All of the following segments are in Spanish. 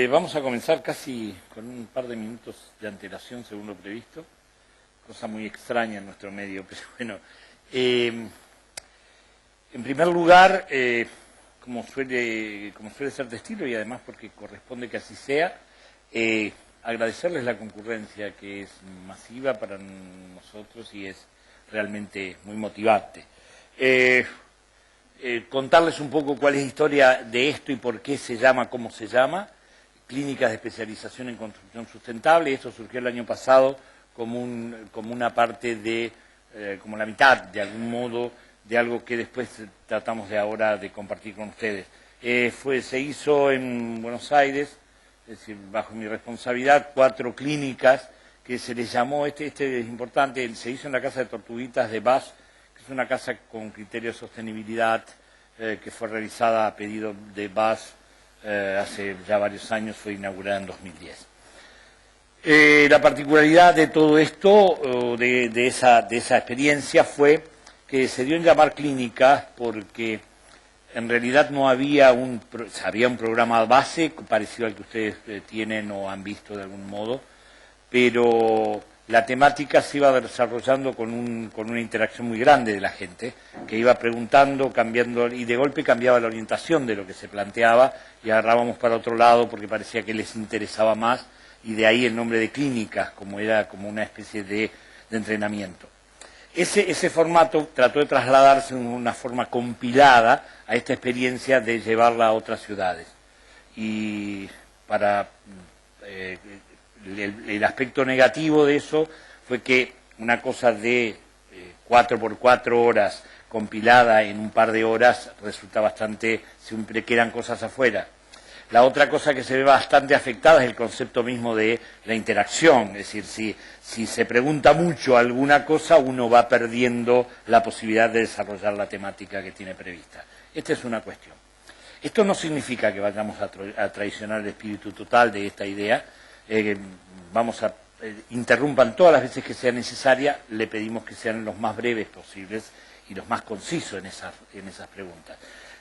Vamos a comenzar casi con un par de minutos de antelación según lo previsto, cosa muy extraña en nuestro medio, pero bueno. En primer lugar, como suele ser de estilo y además porque corresponde que así sea, agradecerles la concurrencia que es masiva para nosotros y es realmente muy motivante. Contarles un poco cuál es la historia de esto y por qué se llama como se llama, Clínicas de Especialización en Construcción Sustentable. Esto surgió el año pasado como una parte de, como la mitad, de algún modo, de algo que después tratamos de ahora de compartir con ustedes. Se hizo en Buenos Aires, es decir, bajo mi responsabilidad, 4 clínicas que se les llamó, este es importante, se hizo en la Casa de Tortuguitas de BASF, que es una casa con criterio de sostenibilidad, que fue realizada a pedido de BASF hace ya varios años, fue inaugurada en 2010. La particularidad de todo esto, de esa experiencia, fue que se dio en llamar clínicas porque en realidad no había había un programa base parecido al que ustedes tienen o han visto de algún modo, pero la temática se iba desarrollando con una interacción muy grande de la gente, que iba preguntando, cambiando, y de golpe cambiaba la orientación de lo que se planteaba y agarrábamos para otro lado porque parecía que les interesaba más, y de ahí el nombre de clínicas, como una especie de entrenamiento. Ese formato trató de trasladarse en una forma compilada a esta experiencia de llevarla a otras ciudades. Y para el aspecto negativo de eso fue que una cosa de 4 por 4 horas compilada en un par de horas resulta bastante, siempre quedan cosas afuera. La otra cosa que se ve bastante afectada es el concepto mismo de la interacción, es decir, si se pregunta mucho alguna cosa, uno va perdiendo la posibilidad de desarrollar la temática que tiene prevista. Esta es una cuestión. Esto no significa que vayamos a traicionar el espíritu total de esta idea. Interrumpan todas las veces que sea necesaria, le pedimos que sean los más breves posibles y los más concisos en esas preguntas.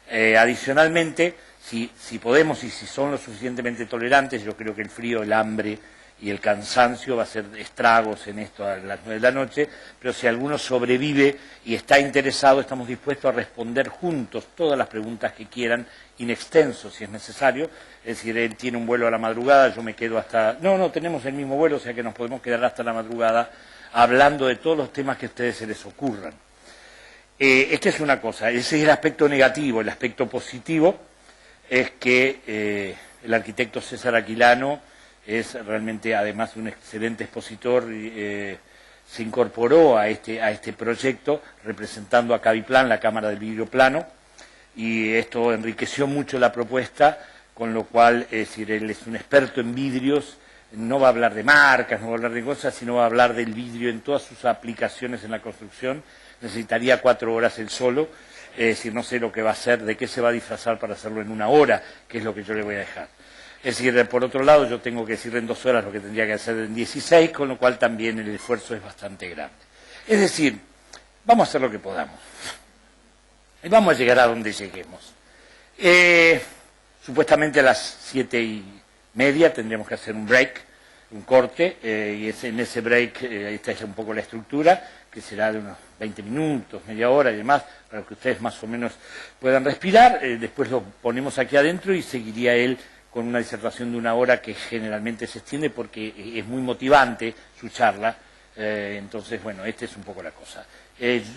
Adicionalmente, si podemos y si son lo suficientemente tolerantes, yo creo que el frío, el hambre y el cansancio va a hacer estragos en esto a las 9 de la noche, pero si alguno sobrevive y está interesado, estamos dispuestos a responder juntos todas las preguntas que quieran, in extenso si es necesario. Es decir, él tiene un vuelo a la madrugada, yo me quedo hasta... No, tenemos el mismo vuelo, o sea que nos podemos quedar hasta la madrugada hablando de todos los temas que a ustedes se les ocurran. Esta es una cosa, ese es el aspecto negativo. El aspecto positivo es que el arquitecto César Aquilano es realmente, además de un excelente expositor, se incorporó a este proyecto representando a Caviplan, la Cámara del Vidrio Plano, y esto enriqueció mucho la propuesta, con lo cual, es decir, él es un experto en vidrios, no va a hablar de marcas, no va a hablar de cosas, sino va a hablar del vidrio en todas sus aplicaciones en la construcción. Necesitaría 4 horas él solo, es decir, no sé lo que va a hacer, de qué se va a disfrazar para hacerlo en 1 hora, que es lo que yo le voy a dejar. Es decir, por otro lado, yo tengo que decirle en 2 horas lo que tendría que hacer en 16, con lo cual también el esfuerzo es bastante grande. Es decir, vamos a hacer lo que podamos. Y vamos a llegar a donde lleguemos. Supuestamente a las 7:30 tendremos que hacer un break, un corte, y en ese break, esta es un poco la estructura, que será de unos 20 minutos, media hora y demás, para que ustedes más o menos puedan respirar. Después lo ponemos aquí adentro y seguiría él con una disertación de 1 hora que generalmente se extiende porque es muy motivante su charla. Entonces, bueno, esta es un poco la cosa.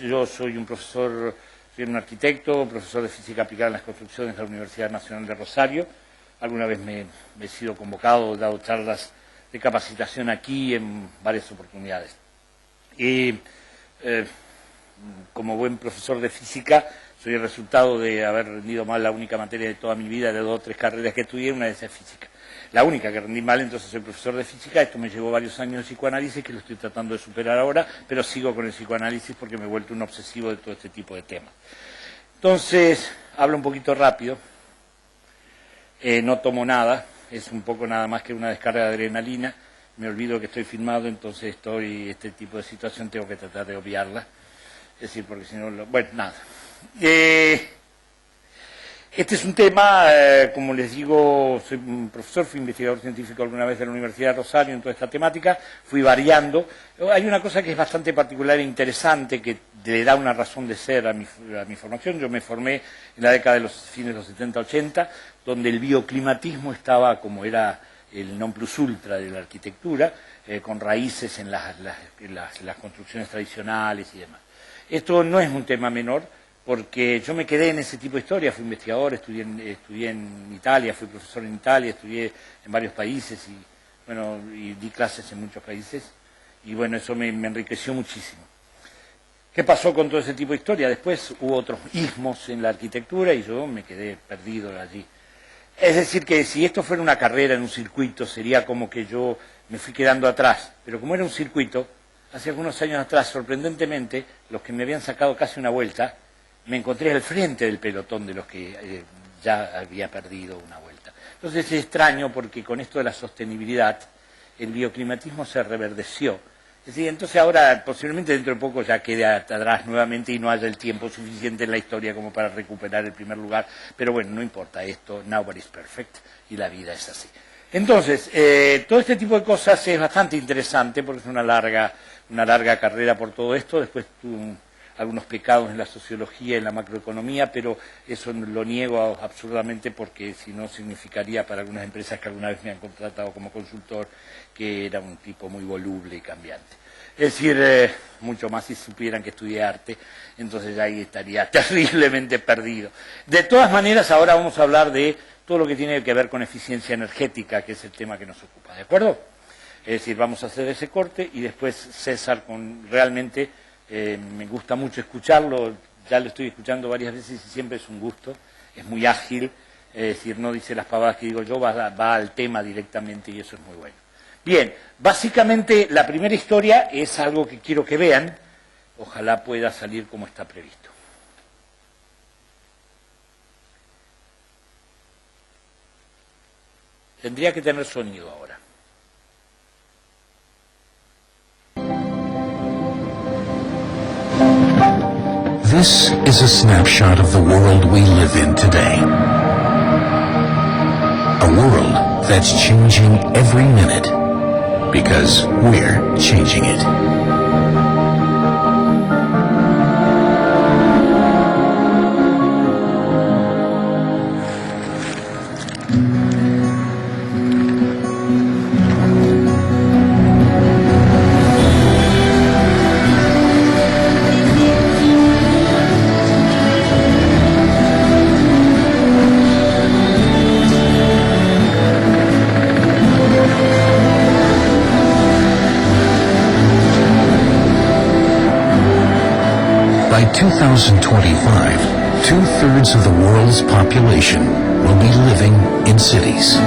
Yo soy un profesor, soy un arquitecto, profesor de física aplicada en las construcciones de la Universidad Nacional de Rosario. Alguna vez me he sido convocado, he dado charlas de capacitación aquí en varias oportunidades. Como buen profesor de física, soy el resultado de haber rendido mal la única materia de toda mi vida, de 2 o 3 carreras que estudié, una de esas es física. La única que rendí mal, entonces soy profesor de física. Esto me llevó varios años de psicoanálisis, que lo estoy tratando de superar ahora, pero sigo con el psicoanálisis porque me he vuelto un obsesivo de todo este tipo de temas. Entonces, hablo un poquito rápido, no tomo nada, es un poco nada más que una descarga de adrenalina. Me olvido que estoy filmado, entonces este tipo de situación tengo que tratar de obviarla. Es decir, porque si no... Bueno, nada. Este es un tema, como les digo, soy un profesor, fui investigador científico alguna vez en la Universidad de Rosario en toda esta temática, fui variando. Hay una cosa que es bastante particular e interesante, que le da una razón de ser a mi formación. Yo me formé en la década de los fines de los 70-80, donde el bioclimatismo estaba como era el non plus ultra de la arquitectura, con raíces en las construcciones tradicionales y demás. Esto no es un tema menor, porque yo me quedé en ese tipo de historia, fui investigador, estudié en Italia, fui profesor en Italia, estudié en varios países y, bueno, y di clases en muchos países, y bueno, eso me enriqueció muchísimo. ¿Qué pasó con todo ese tipo de historia? Después hubo otros ismos en la arquitectura y yo me quedé perdido allí. Es decir, que si esto fuera una carrera en un circuito, sería como que yo me fui quedando atrás, pero como era un circuito, hace algunos años atrás, sorprendentemente, los que me habían sacado casi una vuelta, me encontré al frente del pelotón de los que ya había perdido una vuelta. Entonces es extraño porque con esto de la sostenibilidad, el bioclimatismo se reverdeció. Es decir, entonces ahora posiblemente dentro de poco ya quede atrás nuevamente y no haya el tiempo suficiente en la historia como para recuperar el primer lugar. Pero bueno, no importa esto, nobody's perfect y la vida es así. Entonces, todo este tipo de cosas es bastante interesante porque es una larga carrera por todo esto. Después tuve algunos pecados en la sociología y en la macroeconomía, pero eso lo niego absurdamente porque si no significaría para algunas empresas que alguna vez me han contratado como consultor que era un tipo muy voluble y cambiante. Es decir, mucho más si supieran que estudié arte, entonces ya ahí estaría terriblemente perdido. De todas maneras, ahora vamos a hablar de todo lo que tiene que ver con eficiencia energética, que es el tema que nos ocupa, ¿de acuerdo? Es decir, vamos a hacer ese corte y después César realmente... me gusta mucho escucharlo, ya lo estoy escuchando varias veces y siempre es un gusto, es muy ágil, es decir, no dice las pavadas que digo yo, va al tema directamente y eso es muy bueno. Bien, básicamente la primera historia es algo que quiero que vean, ojalá pueda salir como está previsto. Tendría que tener sonido ahora. This is a snapshot of the world we live in today. A world that's changing every minute because we're changing it. By 2025, 2/3 of the world's population will be living in cities.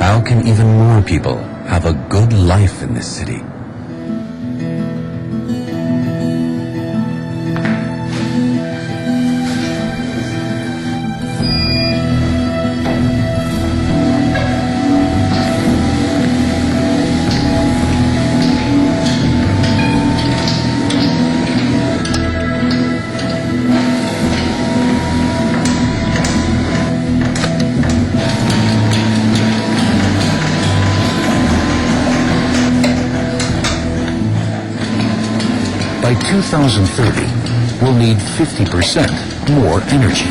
How can even more people have a good life in this city? By 2030, we'll need 50% more energy.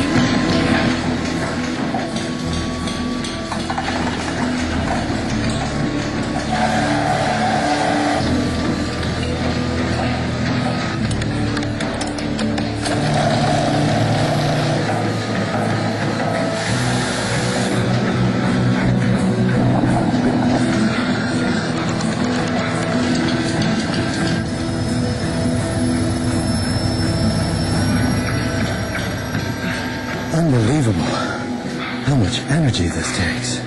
Unbelievable how much energy this takes.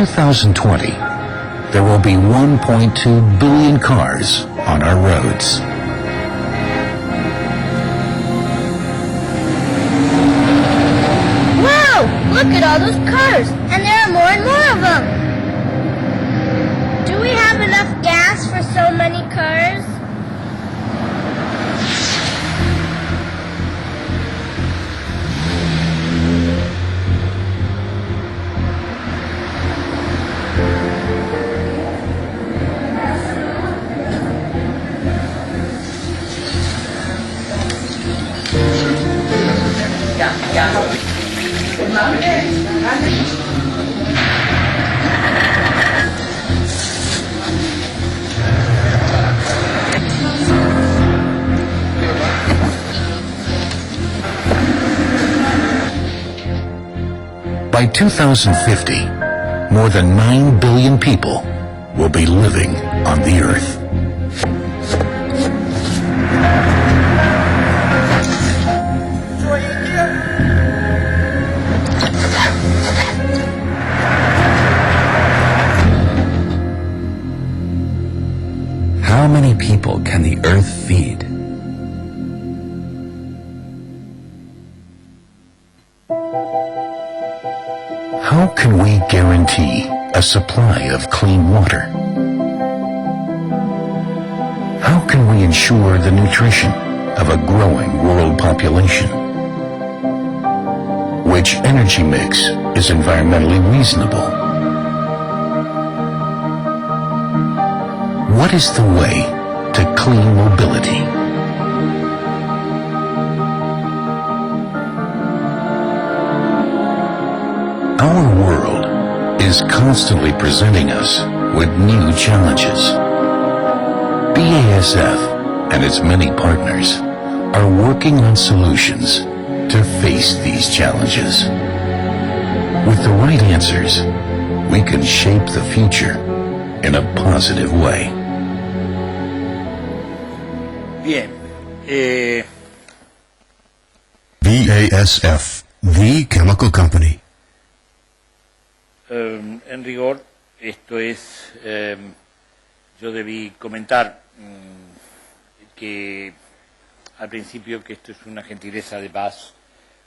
2020, there will be 1.2 billion cars on our roads. Wow! Look at all those cars! And there are more and more of them! Do we have enough gas for so many cars? By 2050, more than 9 billion people will be living on the Earth. How many people can the Earth feed? How can we guarantee a supply of clean water? How can we ensure the nutrition of a growing world population? Which energy mix is environmentally reasonable? What is the way to clean mobility? Our world is constantly presenting us with new challenges. BASF and its many partners are working on solutions to face these challenges. With the right answers, we can shape the future in a positive way. Bien. BASF, the chemical company. En rigor, esto es, yo debí comentar que al principio que esto es una gentileza de BASF,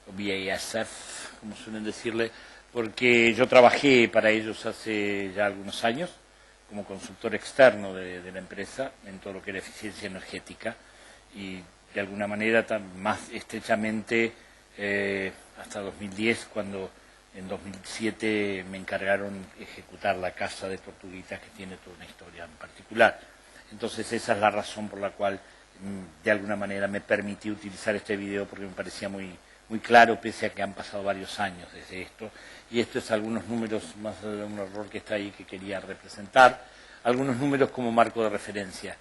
o BASF, como suelen decirle, porque yo trabajé para ellos hace ya algunos años como consultor externo de la empresa en todo lo que era eficiencia energética y de alguna manera más estrechamente hasta 2010, cuando en 2007 me encargaron ejecutar la casa de tortuguitas, que tiene toda una historia en particular. Entonces esa es la razón por la cual de alguna manera me permití utilizar este video, porque me parecía muy claro, pese a que han pasado varios años desde esto. Y esto es algunos números, más de un error que está ahí que quería representar, algunos números como marco de referencia.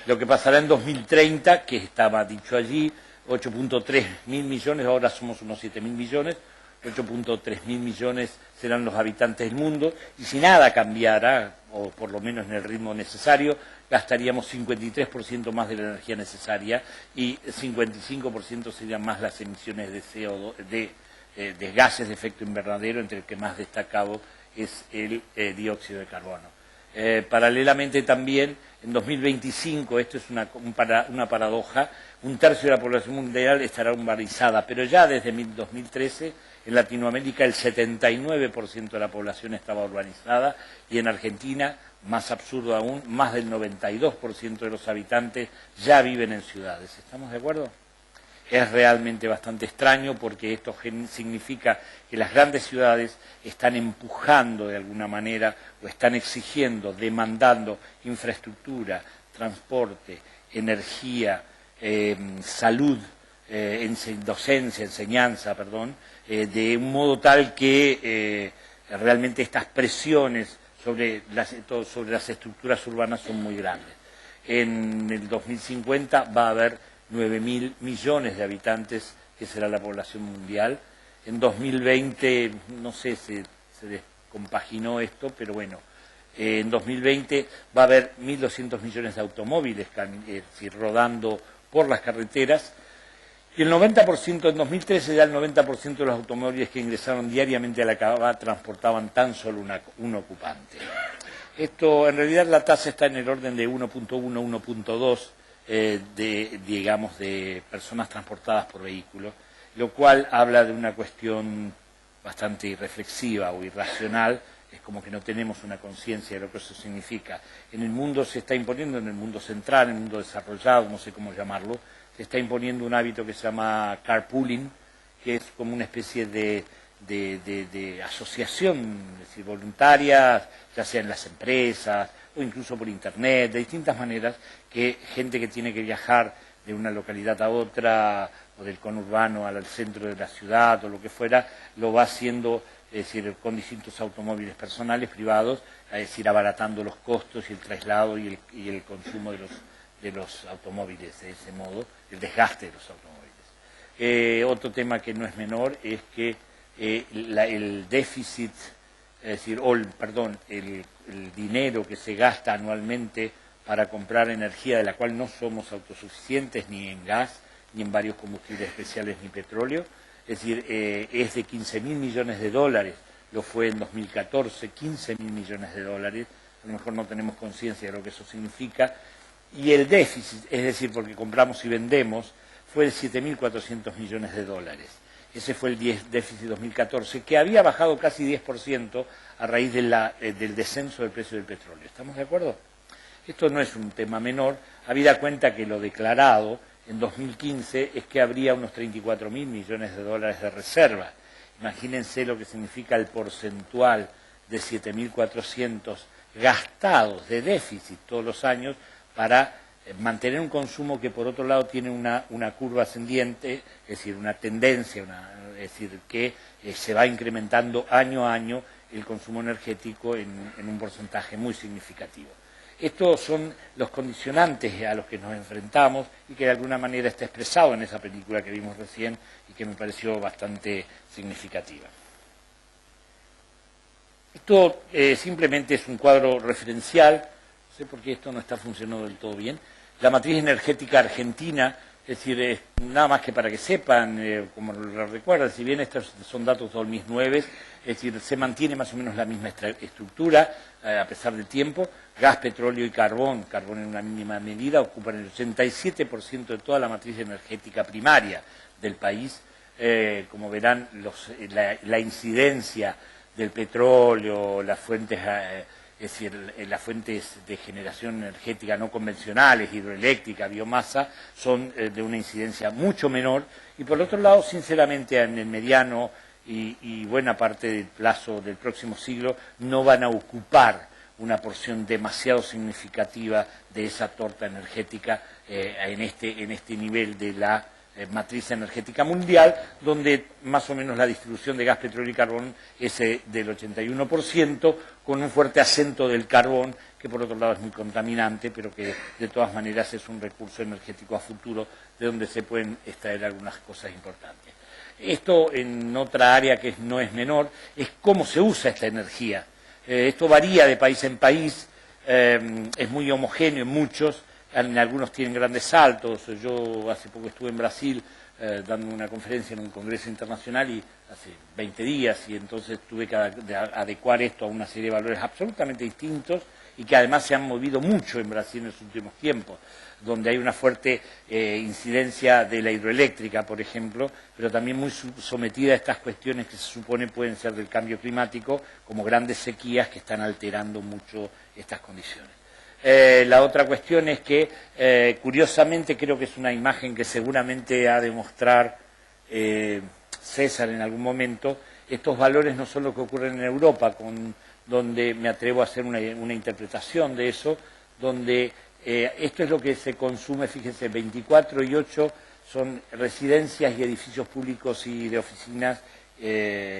Lo que pasará en 2030, que estaba dicho allí, 8.3 mil millones, ahora somos unos 7 mil millones, 8.3 mil millones serán los habitantes del mundo, y si nada cambiara, o por lo menos en el ritmo necesario, gastaríamos 53% más de la energía necesaria y 55% serían más las emisiones de CO2, de gases de efecto invernadero, entre el que más destacado es el dióxido de carbono. Paralelamente también, en 2025, esto es una paradoja, un tercio de la población mundial estará urbanizada, pero ya desde 2013 en Latinoamérica el 79% de la población estaba urbanizada y en Argentina, más absurdo aún, más del 92% de los habitantes ya viven en ciudades. ¿Estamos de acuerdo? Es realmente bastante extraño porque esto significa que las grandes ciudades están empujando de alguna manera o están exigiendo, demandando infraestructura, transporte, energía, salud, docencia, enseñanza, de un modo tal que realmente estas presiones sobre las estructuras urbanas son muy grandes. En el 2050 va a haber 9.000 millones de habitantes, que será la población mundial. En 2020, no sé si se descompaginó esto, pero bueno, en 2020 va a haber 1.200 millones de automóviles rodando por las carreteras Y el 90%, en 2013 ya el 90% de los automóviles que ingresaron diariamente a la Cava transportaban tan solo un ocupante. Esto, en realidad, la tasa está en el orden de 1.1, 1.2 digamos, de personas transportadas por vehículo, lo cual habla de una cuestión bastante irreflexiva o irracional. Es como que no tenemos una conciencia de lo que eso significa. En el mundo se está imponiendo, en el mundo central, en el mundo desarrollado, no sé cómo llamarlo, se está imponiendo un hábito que se llama carpooling, que es como una especie de asociación, es decir, voluntaria, ya sea en las empresas o incluso por internet, de distintas maneras, que gente que tiene que viajar de una localidad a otra o del conurbano al centro de la ciudad o lo que fuera, lo va haciendo, es decir, con distintos automóviles personales, privados, es decir, abaratando los costos y el traslado y el consumo de los automóviles de ese modo, el desgaste de los automóviles. Otro tema que no es menor es que el déficit, es decir, el dinero que se gasta anualmente para comprar energía de la cual no somos autosuficientes ni en gas, ni en varios combustibles especiales, ni petróleo, es decir, es de 15.000 millones de dólares, lo fue en 2014, 15.000 millones de dólares, a lo mejor no tenemos conciencia de lo que eso significa, y el déficit, es decir, porque compramos y vendemos, fue de 7.400 millones de dólares. Ese fue el déficit 2014, que había bajado casi 10% a raíz del descenso del precio del petróleo. ¿Estamos de acuerdo? Esto no es un tema menor, habida cuenta que lo declarado en 2015 es que habría unos 34.000 millones de dólares de reserva. Imagínense lo que significa el porcentual de 7.400 gastados de déficit todos los años para mantener un consumo que por otro lado tiene una curva ascendiente, es decir, una tendencia, es decir, que se va incrementando año a año el consumo energético en un porcentaje muy significativo. Estos son los condicionantes a los que nos enfrentamos y que de alguna manera está expresado en esa película que vimos recién y que me pareció bastante significativa. Esto simplemente es un cuadro referencial, no sé por qué esto no está funcionando del todo bien. La matriz energética argentina, es decir, nada más que para que sepan, como lo recuerdan, si bien estos son datos 2009, es decir, se mantiene más o menos la misma estructura a pesar del tiempo. Gas, petróleo y carbón en una mínima medida, ocupan el 87% de toda la matriz energética primaria del país. Como verán, la incidencia del petróleo, las fuentes, es decir, las fuentes de generación energética no convencionales, hidroeléctrica, biomasa, son de una incidencia mucho menor. Y por otro lado, sinceramente, en el mediano y buena parte del plazo del próximo siglo, no van a ocupar una porción demasiado significativa de esa torta energética en este nivel de la matriz energética mundial, donde más o menos la distribución de gas, petróleo y carbón es del 81%, con un fuerte acento del carbón, que por otro lado es muy contaminante, pero que de todas maneras es un recurso energético a futuro de donde se pueden extraer algunas cosas importantes. Esto, en otra área que no es menor, es cómo se usa esta energía. Esto varía de país en país, es muy homogéneo en muchos, en algunos tienen grandes saltos. Yo hace poco estuve en Brasil dando una conferencia en un congreso internacional y hace 20 días, y entonces tuve que adecuar esto a una serie de valores absolutamente distintos y que además se han movido mucho en Brasil en los últimos tiempos, donde hay una fuerte incidencia de la hidroeléctrica, por ejemplo, pero también muy sometida a estas cuestiones que se supone pueden ser del cambio climático, como grandes sequías que están alterando mucho estas condiciones. La otra cuestión es que, curiosamente, creo que es una imagen que seguramente ha de mostrar César en algún momento. Estos valores no son los que ocurren en Europa, donde me atrevo a hacer una interpretación de eso, donde esto es lo que se consume, fíjense, 24 y 8 son residencias y edificios públicos y de oficinas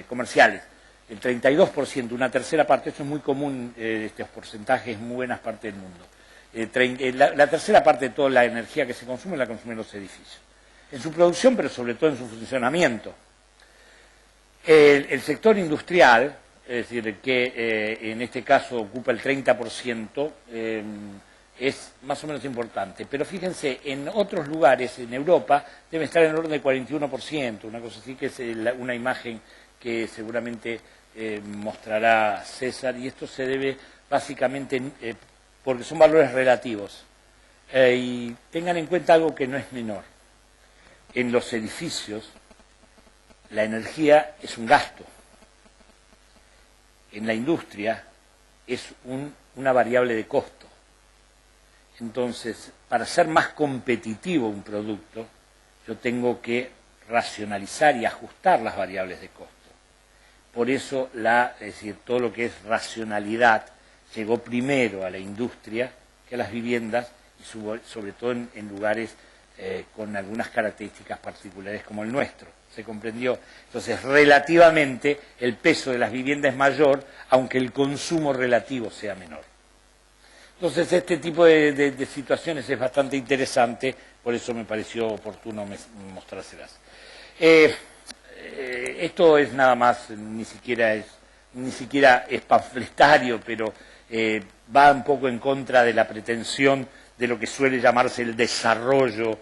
comerciales. El 32%, una tercera parte, esto es muy común, estos porcentajes en muy buenas partes del mundo. La tercera parte de toda la energía que se consume la consumen los edificios. En su producción, pero sobre todo en su funcionamiento. El sector industrial, es decir, que en este caso ocupa el 30%, es más o menos importante. Pero fíjense, en otros lugares, en Europa, debe estar en el orden del 41%, una cosa así, que es una imagen que seguramente mostrará César, y esto se debe básicamente porque son valores relativos. Y tengan en cuenta algo que no es menor. En los edificios, la energía es un gasto. En la industria es una variable de costo. Entonces, para ser más competitivo un producto, yo tengo que racionalizar y ajustar las variables de costo. Por eso, es decir, todo lo que es racionalidad llegó primero a la industria que a las viviendas, y sobre todo en lugares con algunas características particulares como el nuestro. ¿Se comprendió? Entonces, relativamente, el peso de las viviendas es mayor, aunque el consumo relativo sea menor. Entonces, este tipo de situaciones es bastante interesante, por eso me pareció oportuno mostrárselas. Esto es nada más, ni siquiera es panfletario, pero va un poco en contra de la pretensión de lo que suele llamarse el desarrollo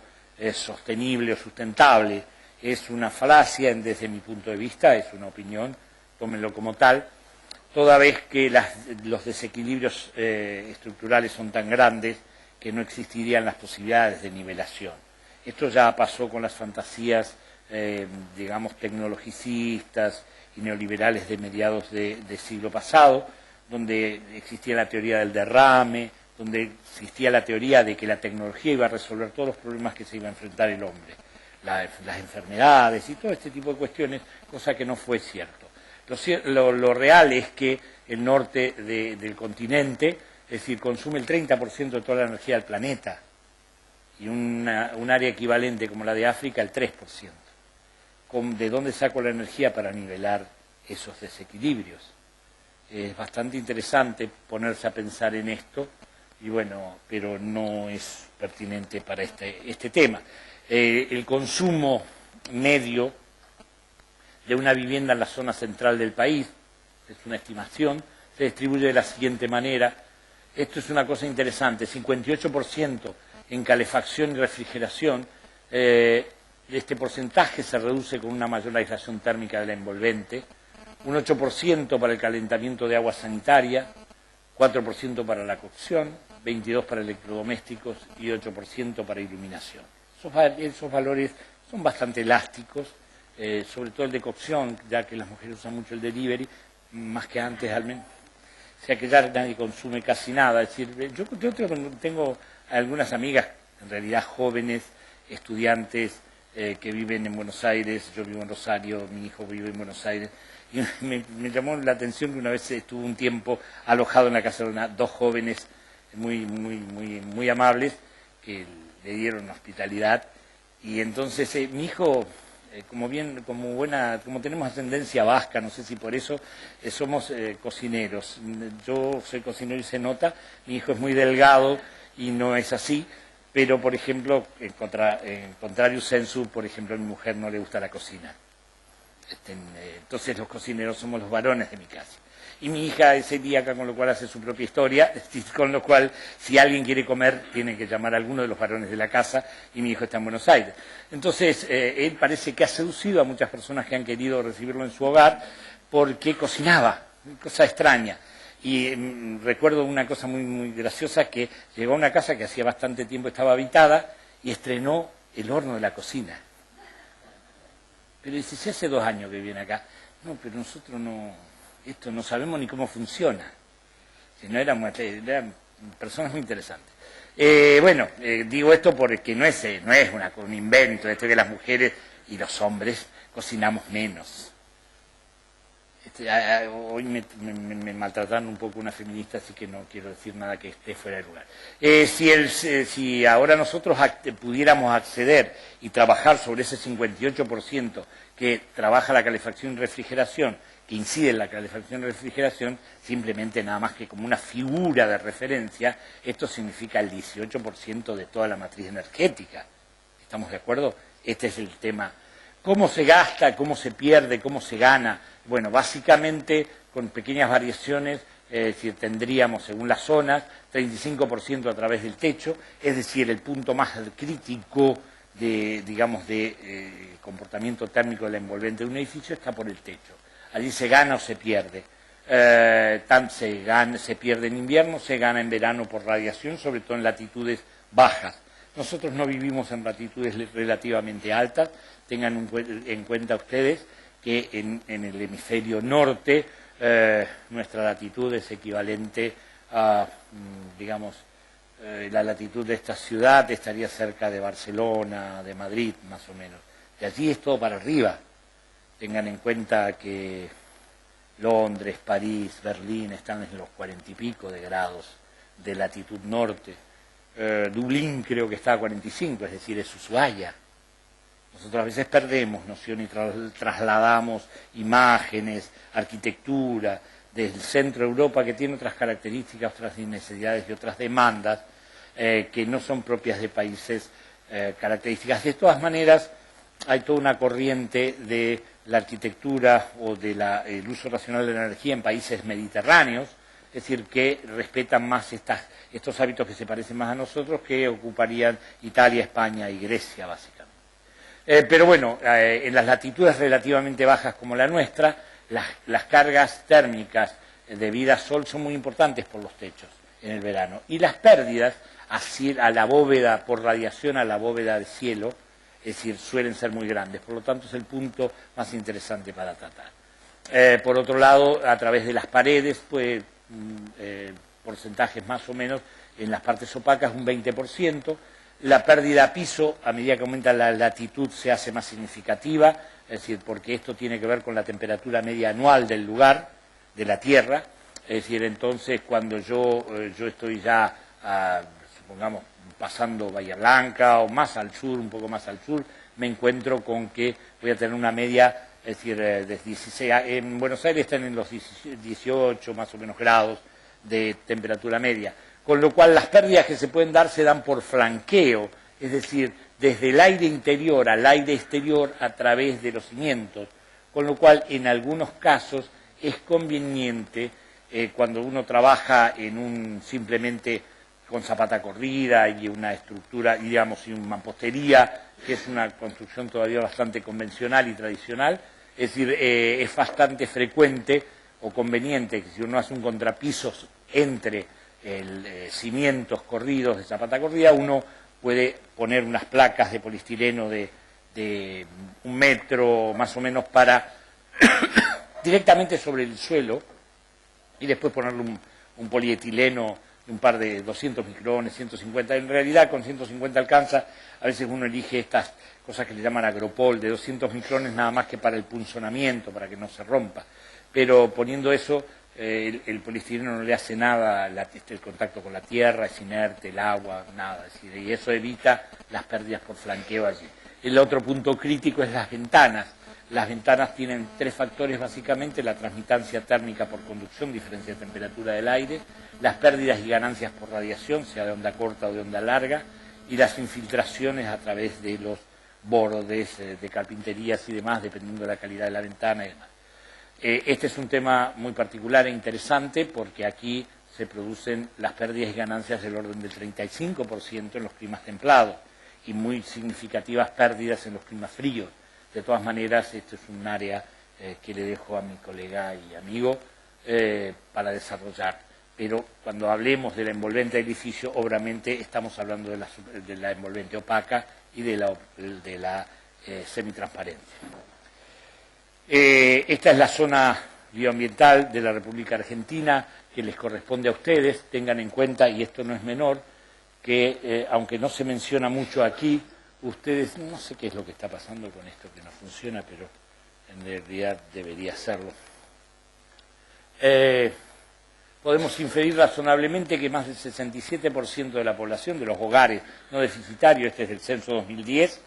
sostenible o sustentable. Es una falacia desde mi punto de vista, es una opinión, tómenlo como tal, toda vez que los desequilibrios estructurales son tan grandes que no existirían las posibilidades de nivelación. Esto ya pasó con las fantasías, digamos, tecnologicistas y neoliberales de mediados del siglo pasado, donde existía la teoría del derrame, donde existía la teoría de que la tecnología iba a resolver todos los problemas que se iba a enfrentar el hombre, las enfermedades y todo este tipo de cuestiones, cosa que no fue cierto. Lo real es que el norte del continente, es decir, consume el 30% de toda la energía del planeta, y un área equivalente como la de África el 3%. ¿De dónde saco la energía para nivelar esos desequilibrios? Es bastante interesante ponerse a pensar en esto, y bueno, pero no es pertinente para este tema. El consumo medio de una vivienda en la zona central del país, es una estimación, se distribuye de la siguiente manera. Esto es una cosa interesante, 58% en calefacción y refrigeración. Este porcentaje se reduce con una mayor aislación térmica de la envolvente, un 8% para el calentamiento de agua sanitaria, 4% para la cocción, 22% para electrodomésticos y 8% para iluminación. Esos valores son bastante elásticos, sobre todo el de cocción, ya que las mujeres usan mucho el delivery, más que antes al menos. O sea que ya nadie consume casi nada. Es decir, yo tengo algunas amigas, en realidad jóvenes, estudiantes, que viven en Buenos Aires, yo vivo en Rosario, mi hijo vive en Buenos Aires, y me llamó la atención que una vez estuve un tiempo alojado en la casa de dos jóvenes muy amables, que le dieron hospitalidad, y entonces mi hijo, como tenemos ascendencia vasca, no sé si por eso somos cocineros. Yo soy cocinero y se nota, mi hijo es muy delgado y no es así, pero por ejemplo, en contrario sensu, por ejemplo, a mi mujer no le gusta la cocina. Entonces los cocineros somos los varones de mi casa. Y mi hija es celíaca, con lo cual hace su propia historia, con lo cual, si alguien quiere comer, tiene que llamar a alguno de los varones de la casa, y mi hijo está en Buenos Aires. Entonces, él parece que ha seducido a muchas personas que han querido recibirlo en su hogar, porque cocinaba, cosa extraña. Y recuerdo una cosa muy graciosa, que llegó a una casa que hacía bastante tiempo estaba habitada, y estrenó el horno de la cocina. Pero dice, si hace 2 años que viene acá. No, pero nosotros esto no sabemos ni cómo funciona. Si no eran personas muy interesantes. Digo esto porque no es un invento, esto que las mujeres y los hombres cocinamos menos. Hoy me maltrataron un poco una feminista, así que no quiero decir nada que esté fuera de lugar. Si ahora nosotros pudiéramos acceder y trabajar sobre ese 58% que trabaja la calefacción y refrigeración, que incide en la calefacción y refrigeración, simplemente nada más que como una figura de referencia, esto significa el 18% de toda la matriz energética. ¿Estamos de acuerdo? Este es el tema. ¿Cómo se gasta, cómo se pierde, cómo se gana? Bueno, básicamente con pequeñas variaciones es decir, tendríamos, según las zonas, 35% a través del techo, es decir, el punto más crítico de, digamos, de comportamiento térmico de la envolvente de un edificio está por el techo. Allí se gana o se pierde. Se pierde en invierno, se gana en verano por radiación, sobre todo en latitudes bajas. Nosotros no vivimos en latitudes relativamente altas. Tengan en cuenta ustedes que en el hemisferio norte nuestra latitud es equivalente a, digamos, la latitud de esta ciudad estaría cerca de Barcelona, de Madrid, más o menos. De allí es todo para arriba. Tengan en cuenta que Londres, París, Berlín están en los 40 y pico de grados de latitud norte. Dublín creo que está a 45, es decir, es Ushuaia. Nosotros a veces perdemos noción y trasladamos imágenes, arquitectura del centro de Europa, que tiene otras características, otras necesidades y otras demandas que no son propias de países características. De todas maneras, hay toda una corriente de la arquitectura o del uso racional de la energía en países mediterráneos, es decir, que respetan más estos hábitos que se parecen más a nosotros, que ocuparían Italia, España y Grecia, básicamente. Pero bueno, en las latitudes relativamente bajas como la nuestra, las cargas térmicas debidas al sol son muy importantes por los techos en el verano. Y las pérdidas a la bóveda, por radiación a la bóveda del cielo, es decir, suelen ser muy grandes. Por lo tanto, es el punto más interesante para tratar. Por otro lado, a través de las paredes, pues porcentajes más o menos en las partes opacas, un 20%. La pérdida a piso, a medida que aumenta la latitud, se hace más significativa, es decir, porque esto tiene que ver con la temperatura media anual del lugar, de la Tierra. Es decir, entonces, cuando yo estoy ya, supongamos, pasando Bahía Blanca o más al sur, un poco más al sur, me encuentro con que voy a tener una media, es decir, de 16, en Buenos Aires están en los 18 más o menos grados de temperatura media. Con lo cual las pérdidas que se pueden dar se dan por flanqueo, es decir, desde el aire interior al aire exterior a través de los cimientos, con lo cual en algunos casos es conveniente cuando uno trabaja en simplemente con zapata corrida y una estructura, digamos, y una mampostería, que es una construcción todavía bastante convencional y tradicional, es decir, es bastante frecuente o conveniente que si uno hace un contrapiso entre cimientos corridos de zapata corrida, uno puede poner unas placas de polistireno de 1 metro más o menos para directamente sobre el suelo y después ponerle un polietileno de un par de 200 micrones, 150. En realidad con 150 alcanza. A veces uno elige estas cosas que le llaman agropol de 200 micrones nada más que para el punzonamiento, para que no se rompa. Pero poniendo eso, el polistireno no le hace nada, el contacto con la tierra, es inerte, el agua, nada. Es decir, y eso evita las pérdidas por flanqueo allí. El otro punto crítico es las ventanas. Las ventanas tienen 3 factores básicamente: la transmitancia térmica por conducción, diferencia de temperatura del aire, las pérdidas y ganancias por radiación, sea de onda corta o de onda larga, y las infiltraciones a través de los bordes de carpinterías y demás, dependiendo de la calidad de la ventana y demás. Este es un tema muy particular e interesante porque aquí se producen las pérdidas y ganancias del orden del 35% en los climas templados y muy significativas pérdidas en los climas fríos. De todas maneras, esto es un área que le dejo a mi colega y amigo para desarrollar. Pero cuando hablemos de la envolvente del edificio, obviamente estamos hablando de la envolvente opaca y de la semitransparente. Esta es la zona bioambiental de la República Argentina que les corresponde a ustedes. Tengan en cuenta, y esto no es menor, que aunque no se menciona mucho aquí, ustedes, no sé qué es lo que está pasando con esto que no funciona, pero en realidad debería hacerlo. Podemos inferir razonablemente que más del 67% de la población de los hogares no deficitarios, este es del censo 2010,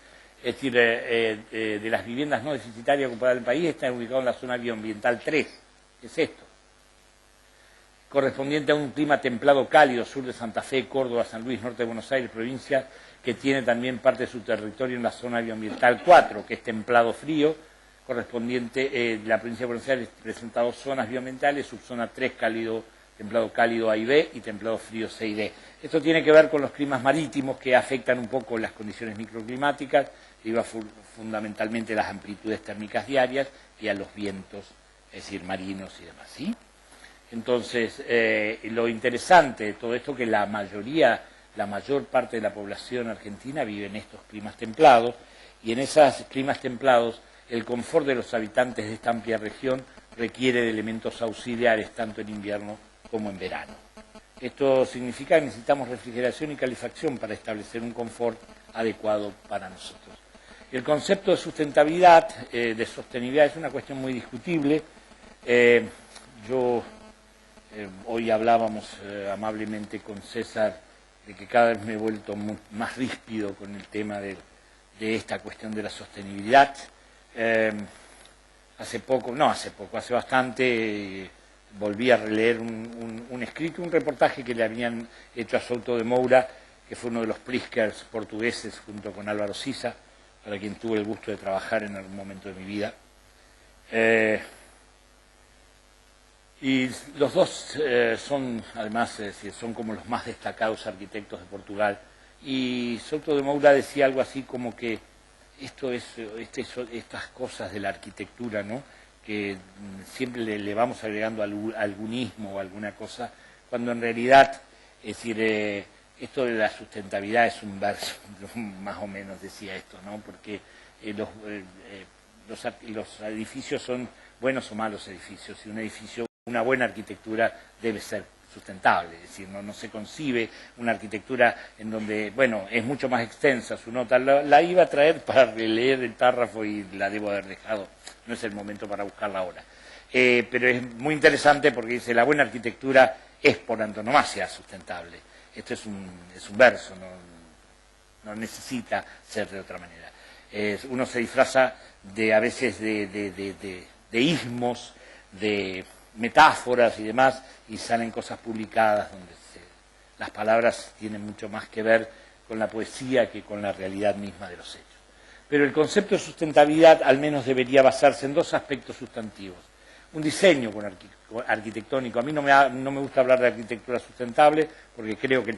es decir, de las viviendas no deficitarias ocupadas del país, están ubicados en la zona bioambiental 3. ¿Qué es esto? Correspondiente a un clima templado cálido, sur de Santa Fe, Córdoba, San Luis, norte de Buenos Aires, provincia que tiene también parte de su territorio en la zona bioambiental 4, que es templado frío, correspondiente, la provincia de Buenos Aires presenta 2 zonas bioambientales, subzona 3 cálido templado cálido A y B y templado frío C y D. Esto tiene que ver con los climas marítimos que afectan un poco las condiciones microclimáticas, iba fundamentalmente a las amplitudes térmicas diarias y a los vientos, es decir, marinos y demás, ¿sí? Entonces, lo interesante de todo esto es que la mayor parte de la población argentina vive en estos climas templados, y en esos climas templados el confort de los habitantes de esta amplia región requiere de elementos auxiliares tanto en invierno como en verano. Esto significa que necesitamos refrigeración y calefacción para establecer un confort adecuado para nosotros. El concepto de sustentabilidad, de sostenibilidad, es una cuestión muy discutible. Hoy hablábamos amablemente con César de que cada vez me he vuelto más ríspido con el tema de esta cuestión de la sostenibilidad. Hace bastante, volví a releer un escrito, un reportaje que le habían hecho a Souto de Moura, que fue uno de los Priskers portugueses, junto con Álvaro Siza, para quien tuve el gusto de trabajar en algún momento de mi vida. Y los dos son, además, son como los más destacados arquitectos de Portugal. Y Souto de Moura decía algo así como que estas cosas de la arquitectura, ¿no?, que siempre le vamos agregando algunismo o alguna cosa, cuando en realidad, es decir, esto de la sustentabilidad es un verso, más o menos decía esto, ¿no?, porque los edificios son buenos o malos edificios, y una buena arquitectura debe ser sustentable, es decir, no se concibe una arquitectura en donde, bueno, es mucho más extensa su nota, la iba a traer para releer el párrafo y la debo haber dejado, no es el momento para buscarla ahora, pero es muy interesante porque dice, la buena arquitectura es por antonomasia sustentable. Esto es un verso, no necesita ser de otra manera. Uno se disfraza a veces de ismos, de metáforas y demás, y salen cosas publicadas donde las palabras tienen mucho más que ver con la poesía que con la realidad misma de los hechos. Pero el concepto de sustentabilidad al menos debería basarse en dos aspectos sustantivos. Un diseño arquitectónico. A mí no me gusta hablar de arquitectura sustentable porque creo que el